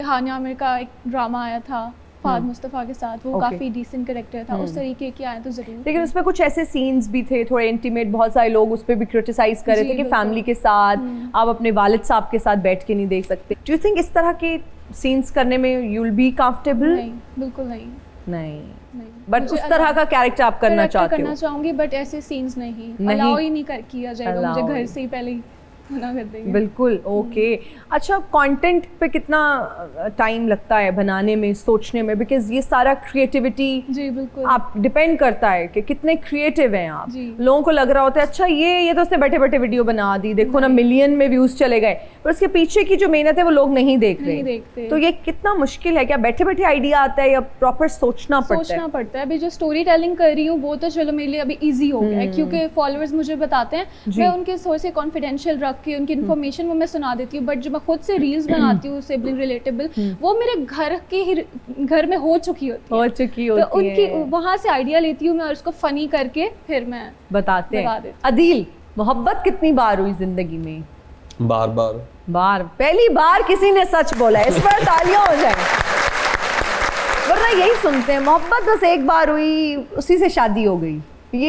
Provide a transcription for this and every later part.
हानिया आमिर का एक ड्रामा आया था फहद मुस्तफ़ा के साथ, वो काफी डिसेंट कैरेक्टर था, उस तरीके के आए तो जरूर। लेकिन उसमें कुछ ऐसे सीन्स भी थे थोड़े इंटीमेट, बहुत सारे लोग उस पर भी क्रिटिसाइज कर रहे थे कि फैमिली के साथ आप अपने वालिद साहब के साथ बैठ के नहीं देख सकते। डू यू थिंक इस तरह के सीन्स करने में यू विल बी कंफर्टेबल? नहीं, बिल्कुल नहीं। नहीं, बट उस तरह का कैरेक्टर आप करना चाहते हो? करना चाहूंगी, बट ऐसे सीन्स नहीं अलाउ ही नहीं किया जाएगा, मुझे घर से ही पहले ही मना कर देंगे। बिल्कुल, ओके। अच्छा, कंटेंट पे कितना टाइम लगता है बनाने में, सोचने में? बिकॉज ये सारा क्रिएटिविटी जी बिल्कुल आप डिपेंड करता है कि कितने क्रिएटिव हैं आप। जी। लोगों को लग रहा होता है अच्छा ये तो उसने बैठे बैठे वीडियो बना दी, देखो ना मिलियन में व्यूज चले गए, पर उसके पीछे की जो मेहनत है वो लोग नहीं देख रहे। तो ये कितना मुश्किल है? क्या बैठे बैठे आइडिया आता है या प्रॉपर सोचना पड़ता है? अभी जो स्टोरी टेलिंग कर रही हूँ वो तो चलो मेरे लिए अभी इजी हो गया है, क्योंकि फॉलोअर्स मुझे बताते हैं, मैं उनके सोर्स से कॉन्फिडेंशियल रख के उनकी इन्फॉर्मेशन वो मैं सुना देती हूँ। बट जो मैं खुद से रील्स बनाती हूँ सिबलिंग रिलेटेबल, वो मेरे घर में हो चुकी होती है, तो उनकी वहाँ से आइडिया लेती हूँ मैं और उसको फनी करके फिर मैं बताते हैं। अदील, मोहब्बत कितनी बार हुई जिंदगी में? बार। पहली बार किसी ने सच बोला, इस पर तालियां हो जाए। वरना यही सुनते हैं मोहब्बत बस एक बार हुई, उसी से शादी हो गई।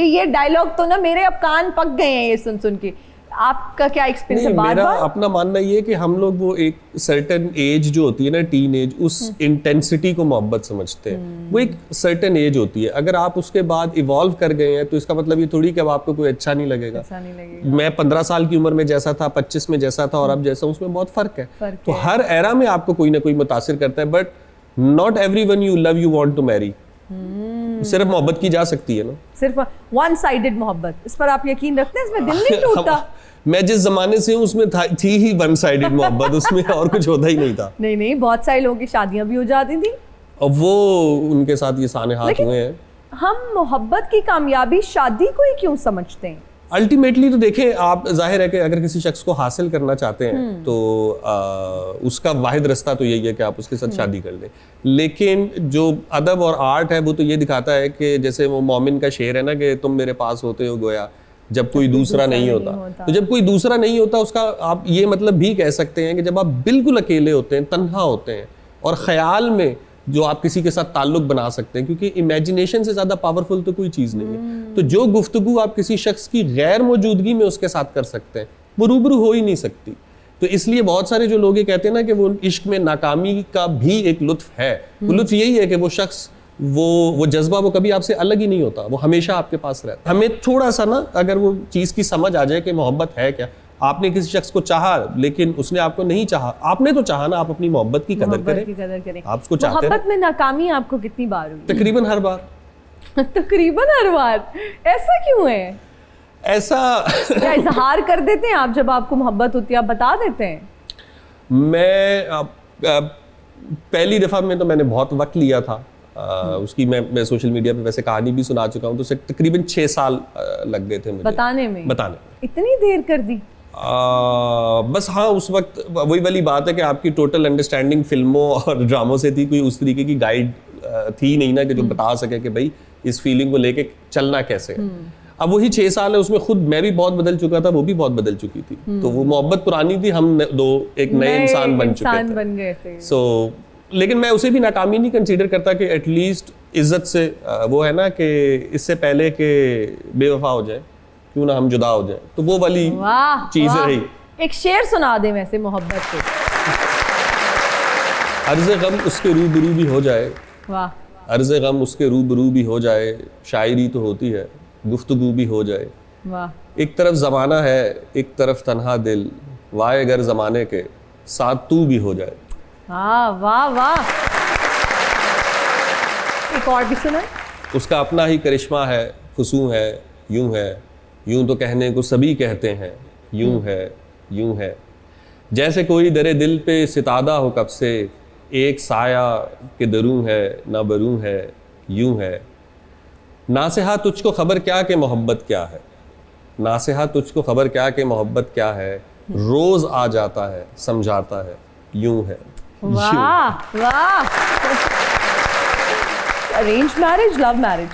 ये डायलॉग तो ना मेरे अब कान पक गए हैं ये सुन सुन के। आपका क्या एक्सपीरियंस है? मेरा अपना मानना ये है कि हम लोग वो एक सर्टेन एज जो होती है ना, टीन एज, उस इंटेंसिटी को मोहब्बत समझते हैं। वो एक सर्टेन एज होती है, अगर आप उसके बाद इवॉल्व कर गए हैं तो इसका मतलब ये थोड़ी कि अब आपको कोई अच्छा नहीं लगेगा। मैं 15 साल की उम्र में जैसा था, 25 में जैसा था और अब जैसा, उसमें बहुत फर्क है। तो हर एरा में आपको कोई ना कोई मुतासिर करता है, but not everyone you love you want to marry. सिर्फ मोहब्बत की जा सकती है ना, सिर्फ वन साइडेड मोहब्बत। इस पर आप यकीन रखते हैं? इसमें दिल नहीं टूटता? मैं जिस जमाने से हूँ उसमें थी ही वन साइडेड मोहब्बत, उसमें और कुछ होता ही नहीं था। नहीं, बहुत सारे लोगों की शादियां भी हो जाती थी और वो उनके साथ ये साने हाथ हुए हैं। हम मोहब्बत की कामयाबी शादी को ही क्यों समझते हैं? अल्टीमेटली तो देखें, आप जाहिर है कि अगर किसी शख्स को हासिल करना चाहते हैं तो उसका वाहिद रास्ता तो यही है कि आप उसके साथ शादी कर लें। लेकिन जो अदब और आर्ट है वो तो ये दिखाता है कि जैसे वो मोमिन का शेर है ना कि तुम मेरे पास होते हो गोया जब कोई दूसरा नहीं होता। तो जब कोई दूसरा नहीं होता उसका आप ये मतलब भी कह सकते हैं कि जब आप बिल्कुल अकेले होते हैं, तन्हा होते हैं और ख्याल में जो आप किसी के साथ ताल्लुक बना सकते हैं, क्योंकि इमेजिनेशन से ज़्यादा पावरफुल तो कोई चीज़ नहीं है। तो जो गुफ्तगू आप किसी शख्स की गैर मौजूदगी में उसके साथ कर सकते हैं वो रूबरू हो ही नहीं सकती। तो इसलिए बहुत सारे जो लोग ये कहते हैं ना कि वो इश्क में नाकामी का भी एक लुत्फ है, वो लुत्फ यही है कि वो शख्स वो जज्बा वो कभी आपसे अलग ही नहीं होता, वो हमेशा आपके पास रहता है। हमें थोड़ा सा ना अगर वो चीज़ की समझ आ जाए कि मोहब्बत है क्या। आपने किसी शख्स को चाहा लेकिन उसने आपको नहीं चाहा, आपने तो चाहा ना, आप अपनी मोहब्बत की कदर करें। आप उसको चाहते हैं। मोहब्बत में नाकामी आपको कितनी बार हुई? तकरीबन हर बार। तकरीबन हर बार? ऐसा क्यों है? ऐसा क्या इजहार कर देते हैं आप जब आपको मोहब्बत होती है, आप बता देते हैं? मैं पहली दफ़ा में तो मैंने बहुत वक्त लिया था। उसकी मैं सोशल मीडिया पे वैसे कहानी भी सुना चुका हूँ, तो उसे तकरीबन 6 साल लग गए थे मुझे बताने में। इतनी देर कर दी? बस हाँ, उस वक्त वही वाली बात है कि आपकी टोटल अंडरस्टैंडिंग फिल्मों और ड्रामों से थी, कोई उस तरीके की गाइड थी नहीं ना कि जो बता सके कि भाई इस फीलिंग को लेके चलना कैसे है। अब वही 6 साल है, उसमें खुद मैं भी बहुत बदल चुका था, वो भी बहुत बदल चुकी थी। तो वो मोहब्बत पुरानी थी, हम दो एक नए इंसान बन चुके थे। सो लेकिन मैं उसे भी नाकामी नहीं कंसीडर करता कि एटलीस्ट इज्जत से वो है ना कि इससे पहले कि बेवफा हो जाए क्यों ना हम जुदा हो जाए, तो वो वाली चीज रही। एक शेर सुना दे वैसे मोहब्बत पे। अर्ज़ गम उसके रूबरू भी हो जाए, वाह। अर्ज़ गम उसके रूबरू भी हो जाए, शायरी तो होती है गुफ्तगू भी हो जाए। वाह। एक तरफ ज़माना है एक तरफ तन्हा दिल, वाए अगर ज़माने के साथ तू भी हो जाए। वाह वाह। एक और भी सुना। उसका अपना ही करिश्मा है, फुसू है, यूं तो कहने को सभी कहते हैं, यूं है जैसे कोई दरे दिल पे सितादा हो कब से, एक साया के दरूं है ना बरूं है, यूं है नासिहा तुझको खबर क्या कि मोहब्बत क्या है, नासिहा तुझको खबर क्या कि मोहब्बत क्या है, रोज आ जाता है समझाता है, यूं है। वाह वाह। Arrange marriage, love marriage?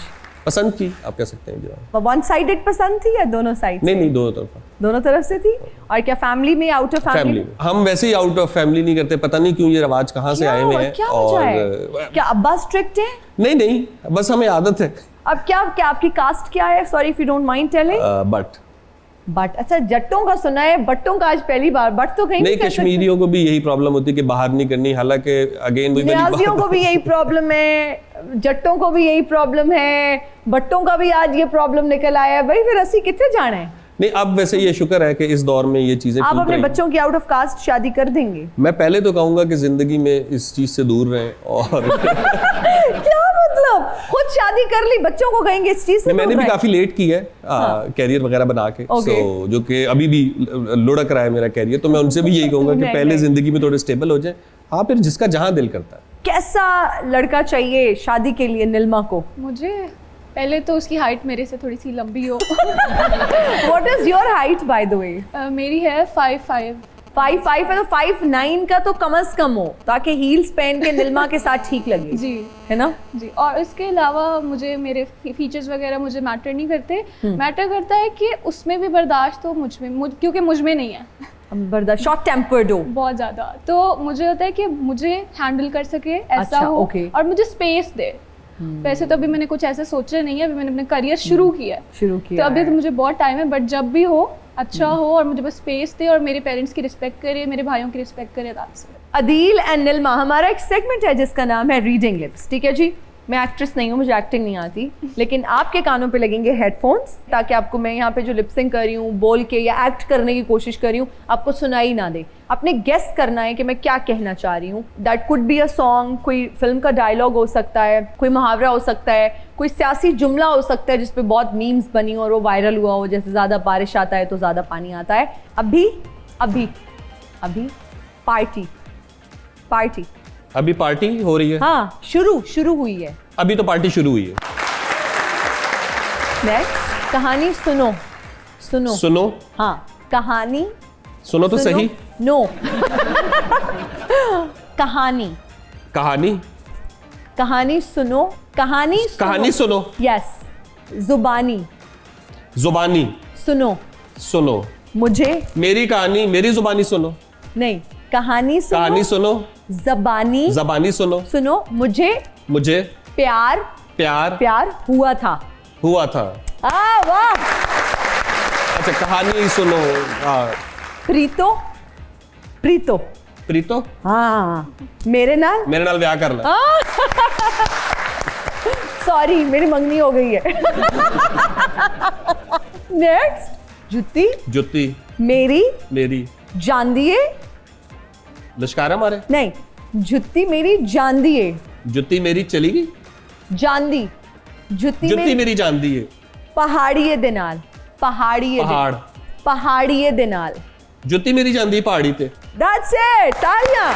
पसंद की आप कह सकते हैं जी। वन साइडेड पसंद थी या दोनों साइड? नहीं, दोनों तरफा। दोनों तरफ से थी। और क्या फैमिली में, आउट ऑफ फैमिली में? हम वैसे ही आउट ऑफ फैमिली नहीं करते, पता नहीं क्यों ये रवाज कहाँ से आए हुए हैं। क्या वजह है? क्या अब्बा स्ट्रिक्ट है? नहीं, बस हमें आदत है। अब क्या आपकी कास्ट क्या है? Sorry if you don't mind telling. But अच्छा, जट्टों का सुना है, बट्टों का आज पहली बार। बट तो कहीं नहीं, कश्मीरियों को भी यही प्रॉब्लम होती है कि बाहर नहीं करनी, हालांकि अगेन न्याजियों को भी यही प्रॉब्लम है, जट्टों को भी यही प्रॉब्लम है, बट्टों का भी आज ये प्रॉब्लम निकल आया है। भाई फिर असी कितने जाना है? नहीं, अब वैसे ये शुक्र है कि इस दौर में ये चीजें आप अपने बच्चों की आउट ऑफ कास्ट शादी कर देंगे? मैं पहले तो कहूंगा कि जिंदगी में इस चीज से दूर रहें और क्या मतलब? खुद शादी कर ली, बच्चों को कहेंगे इस चीज से? मैंने भी काफी लेट की है कैरियर वगैरह बना के। सो जो कि अभी भी लुढ़क रहा है मेरा कैरियर, तो मैं उनसे भी यही कहूंगा कि पहले जिंदगी में थोड़े स्टेबल हो जाए। हाँ, फिर जिसका जहां दिल करता है। कैसा लड़का चाहिए शादी के लिए निल्मा को? मुझे पहले तो उसकी हाइट मेरे से थोड़ी सी लंबी हो। What is your height by the way? मेरी है 5'5". 5'5" है तो 5'9" का तो कम से कम हो, ताकि हील्स पहन के निल्मा के साथ ठीक लगे जी, है ना जी। और इसके अलावा मुझे मेरे फीचर्स वगैरह मुझे मैटर नहीं करते। मैटर करता है कि उसमें भी बर्दाश्त हो मुझ में, क्योंकि मुझ में नहीं है बर्दाश्त। शॉर्ट टेम्पर्ड हो बहुत ज्यादा, तो मुझे होता है कि मुझे हैंडल कर सके ऐसा अच्छा, हो okay. और मुझे स्पेस दे। वैसे तो अभी मैंने कुछ ऐसा सोचा नहीं है, अभी मैंने अपना करियर शुरू किया तो अभी तो मुझे बहुत टाइम है। बट जब भी हो अच्छा हो और मुझे बस स्पेस दे और मेरे पेरेंट्स की रिस्पेक्ट करे, मेरे भाइयों की रिस्पेक्ट करे। अदील एंड निल्मा, हमारा एक सेगमेंट है जिसका नाम है रीडिंग लिप्स। ठीक है जी, मैं एक्ट्रेस नहीं हूँ, मुझे एक्टिंग नहीं आती, लेकिन आपके कानों पे लगेंगे हेडफोन्स, ताकि आपको मैं यहाँ पे जो लिपसिंग कर रही हूँ, बोल के या एक्ट करने की कोशिश कर रही हूँ, आपको सुनाई ना दे। आपने गेस करना है कि मैं क्या कहना चाह रही हूँ। That could be a song, कोई फिल्म का डायलॉग हो सकता है, कोई मुहावरा हो सकता है, कोई सियासी जुमला हो सकता है जिसपे बहुत मीम्स बनी और वो वायरल हुआ हो, जैसे ज़्यादा बारिश आता है तो ज़्यादा पानी आता है। अभी अभी अभी पार्टी पार्टी अभी पार्टी हो रही है। हाँ, शुरू हुई है। अभी तो पार्टी शुरू हुई है। नेक्स्ट, कहानी सुनो। हाँ, कहानी सुनो तो सही। नो कहानी सुनो। कहानी सुनो। यस। जुबानी सुनो। मुझे मेरी कहानी, मेरी जुबानी सुनो। नहीं, कहानी सुनो। जबानी सुनो। मुझे प्यार हुआ था। वाह। अच्छा, कहानी सुनो। प्रीतो हाँ, मेरे नाल ब्याह करना। सॉरी, मेरी मंगनी हो गई है। नेक्स्ट, जुत्ती मेरी जान दिए। लश्कारा मारे। नहीं, जुत्ती मेरी जान दिए। जुत्ती मेरी चली गई। जुत्ती मेरी जान दी है। पहाड़िए दे नाल। जुत्ती मेरी जान दी पहाड़ी ते। That's it, तालियां।